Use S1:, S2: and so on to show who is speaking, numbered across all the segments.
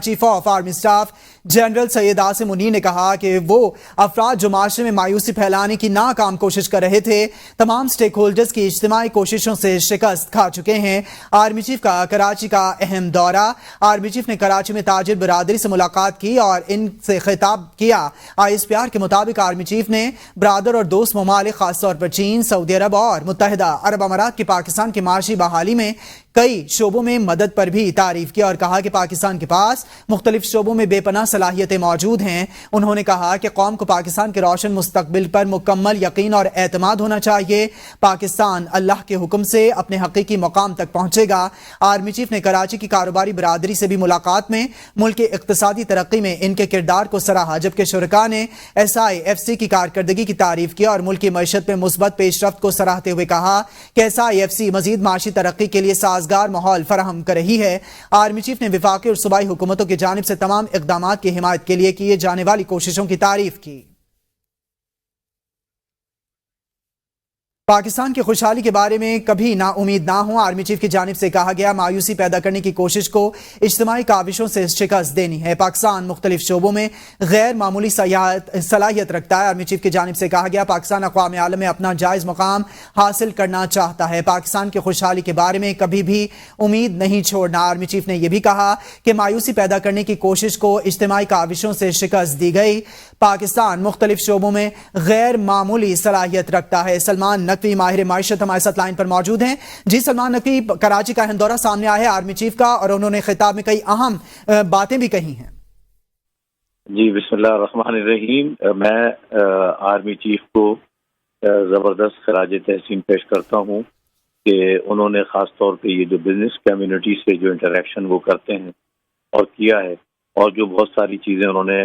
S1: Chief of army staff general Syed Asim Munir نے کہا کہ وہ افراد جو معاشرے میں مایوسی پھیلانے کی ناکام کوشش کر رہے تھے تمام سٹیک ہولڈرز کی اجتماعی کوششوں سے شکست کھا چکے ہیں۔ آرمی چیف کا کراچی کا اہم دورہ۔ آرمی چیف نے کراچی میں تاجر برادری سے ملاقات کی اور ان سے خطاب کیا۔ ISPR کے مطابق آرمی چیف نے برادر اور دوست ممالک خاص طور پر چین، سعودی عرب اور متحدہ عرب امارات کی پاکستان کی معاشی بحالی میں کئی شعبوں میں مدد پر بھی تعریف کی اور کہا کہ پاکستان کے پاس مختلف شعبوں میں بے پناہ صلاحیتیں موجود ہیں۔ انہوں نے کہا کہ قوم کو پاکستان کے روشن مستقبل پر مکمل یقین اور اعتماد ہونا چاہیے۔ پاکستان اللہ کے حکم سے اپنے حقیقی مقام تک پہنچے گا۔ آرمی چیف نے کراچی کی کاروباری برادری سے بھی ملاقات میں ملک کے اقتصادی ترقی میں ان کے کردار کو سراہا، جبکہ شرکاء نے SIFC کی کارکردگی کی تعریف کی اور ملک کی معیشت میں مثبت پیش رفت کو سراہتے ہوئے کہا کہ SIFC مزید معاشی ترقی کے لیے سازگار ماحول فراہم کر رہی ہے۔ آرمی چیف نے وفاقی اور صوبائی حکومتوں کی جانب سے تمام اقدامات کی حمایت کے لیے کیے جانے والی کوششوں کی تعریف کی۔ پاکستان کی خوشحالی کے بارے میں کبھی نا امید نہ ہوں، آرمی چیف کی جانب سے کہا گیا۔ مایوسی پیدا کرنے کی کوشش کو اجتماعی کاوشوں سے شکست دینی ہے۔ پاکستان مختلف شعبوں میں غیر معمولی صلاحیت رکھتا ہے۔ آرمی چیف کی جانب سے کہا گیا پاکستان اقوام عالم میں اپنا جائز مقام حاصل کرنا چاہتا ہے۔ پاکستان کی خوشحالی کے بارے میں کبھی بھی امید نہیں چھوڑنا۔ آرمی چیف نے یہ بھی کہا کہ مایوسی پیدا کرنے کی کوشش کو اجتماعی کاوشوں سے شکست دی گئی۔ پاکستان مختلف شعبوں میں غیر معمولی صلاحیت رکھتا ہے۔ سلمان نقوی ماہر معیشت ہمارے ساتھ لائن پر موجود ہیں۔ جی سلمان نقوی، کراچی کا اہم دورہ سامنے آیا ہے آرمی چیف کا اور انہوں نے خطاب میں کئی اہم باتیں بھی کہی ہیں۔
S2: جی بسم اللہ الرحمن الرحیم۔ میں آرمی چیف کو زبردست خراج تحسین پیش کرتا ہوں کہ انہوں نے خاص طور پہ یہ جو بزنس کمیونٹی سے جو انٹریکشن وہ کرتے ہیں اور کیا ہے، اور جو بہت ساری چیزیں انہوں نے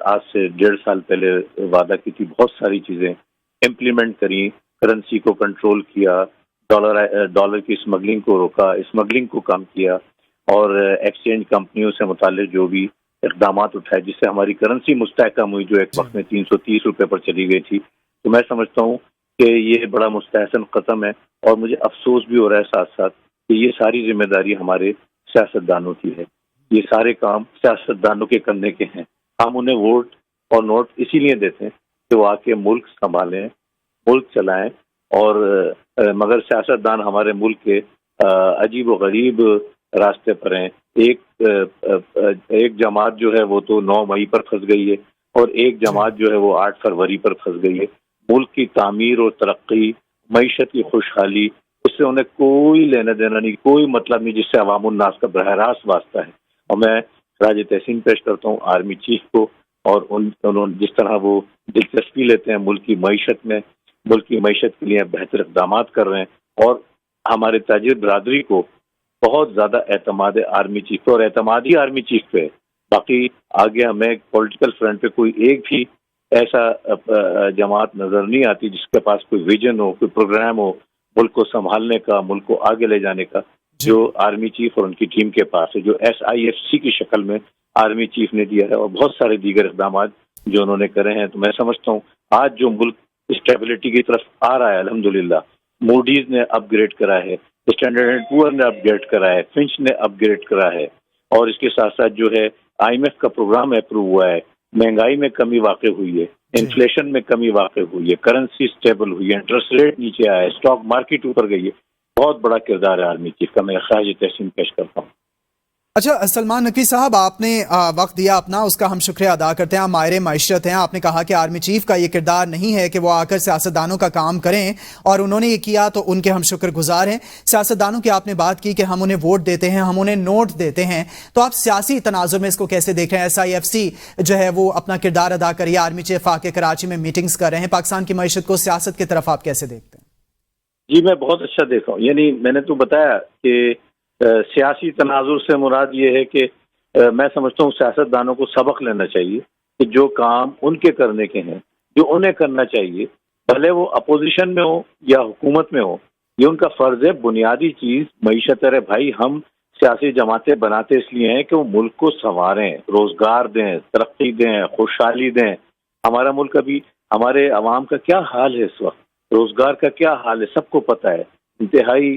S2: آج سے 1.5 سال پہلے وعدہ کی تھی، بہت ساری چیزیں امپلیمنٹ کری، کرنسی کو کنٹرول کیا، ڈالر کی اسمگلنگ کو روکا، اسمگلنگ کو کم کیا، اور ایکسچینج کمپنیوں سے متعلق جو بھی اقدامات اٹھائے جس سے ہماری کرنسی مستحکم ہوئی، جو ایک وقت میں 330 روپے پر چلی گئی تھی۔ تو میں سمجھتا ہوں کہ یہ بڑا مستحسن قدم ہے، اور مجھے افسوس بھی ہو رہا ہے ساتھ ساتھ کہ یہ ساری ذمہ داری ہمارے سیاستدانوں کی ہے۔ یہ سارے کام سیاستدانوں کے کرنے کے ہیں۔ ہم انہیں ووٹ اور نوٹ اسی لیے دیتے ہیں کہ وہ آ کے ملک سنبھالیں، ملک چلائیں، اور مگر سیاستدان ہمارے ملک کے عجیب و غریب راستے پر ہیں۔ ایک جماعت جو ہے وہ تو 9 مئی پر پھنس گئی ہے، اور ایک جماعت جو ہے وہ 8 فروری پر پھنس گئی ہے۔ ملک کی تعمیر اور ترقی، معیشت کی خوشحالی، اس سے انہیں کوئی لینا دینا نہیں، کوئی مطلب نہیں، جس سے عوام الناس کا براہ راست واسطہ ہے۔ اور میں خراج تحسین پیش کرتا ہوں آرمی چیف کو، اور انہوں جس طرح وہ دلچسپی لیتے ہیں ملک کی معیشت میں، ملک کی معیشت کے لیے بہتر اقدامات کر رہے ہیں، اور ہمارے تاجر برادری کو بہت زیادہ اعتماد ہے آرمی چیف پہ، اور اعتماد ہی آرمی چیف پہ ہے۔ باقی آگے ہمیں پولیٹیکل فرنٹ پہ کوئی ایک بھی ایسا جماعت نظر نہیں آتی جس کے پاس کوئی ویژن ہو، کوئی پروگرام ہو ملک کو سنبھالنے کا، ملک کو آگے لے جانے کا، جو آرمی چیف اور ان کی ٹیم کے پاس ہے، جو SIFC کی شکل میں آرمی چیف نے دیا ہے، اور بہت سارے دیگر اقدامات جو انہوں نے کرے ہیں۔ تو میں سمجھتا ہوں آج جو ملک اسٹیبلٹی کی طرف آ رہا ہے، الحمدللہ موڈیز نے اپ گریڈ کرا ہے، اسٹینڈرڈ اینڈ پور نے اپ گریڈ کرا ہے، فنچ نے اپ گریڈ کرا ہے، اور اس کے ساتھ ساتھ جو ہے IMF کا پروگرام اپروو ہوا ہے، مہنگائی میں کمی واقع ہوئی ہے، انفلیشن میں کمی واقع ہوئی ہے، کرنسی اسٹیبل ہوئی ہے، انٹرسٹ ریٹ نیچے آیا ہے، اسٹاک مارکیٹ اوپر گئی ہے۔ بہت بڑا کردار ہے آرمی چیف کا، میں خراج تحسین پیش کرتا ہوں۔
S1: اچھا سلمان نقوی صاحب، آپ نے وقت دیا اپنا، اس کا ہم شکریہ ادا کرتے ہیں۔ آپ ماہر معیشت ہیں، آپ نے کہا کہ آرمی چیف کا یہ کردار نہیں ہے کہ وہ آ کر سیاستدانوں کا کام کریں، اور انہوں نے یہ کیا تو ان کے ہم شکر گزار ہیں۔ سیاستدانوں کی آپ نے بات کی کہ ہم انہیں ووٹ دیتے ہیں، ہم انہیں نوٹ دیتے ہیں، تو آپ سیاسی تناظر میں اس کو کیسے دیکھ رہے ہیں؟ SIFC جو ہے وہ اپنا کردار ادا کر رہی ہے، آرمی چیف آ کے کراچی میں میٹنگز کر رہے ہیں، پاکستان کی معیشت کو، سیاست کی طرف آپ کیسے دیکھتے ہیں؟
S2: جی میں بہت اچھا دیکھا ہوں، یعنی میں نے تو بتایا کہ سیاسی تناظر سے مراد یہ ہے کہ میں سمجھتا ہوں سیاستدانوں کو سبق لینا چاہیے کہ جو کام ان کے کرنے کے ہیں، جو انہیں کرنا چاہیے، بھلے وہ اپوزیشن میں ہو یا حکومت میں ہو، یہ ان کا فرض ہے۔ بنیادی چیز معیشت ہے بھائی۔ ہم سیاسی جماعتیں بناتے اس لیے ہیں کہ وہ ملک کو سنواریں، روزگار دیں، ترقی دیں، خوشحالی دیں۔ ہمارا ملک ابھی، ہمارے عوام کا کیا حال ہے اس وقت، روزگار کا کیا حال ہے، سب کو پتہ ہے۔ انتہائی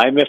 S2: IMF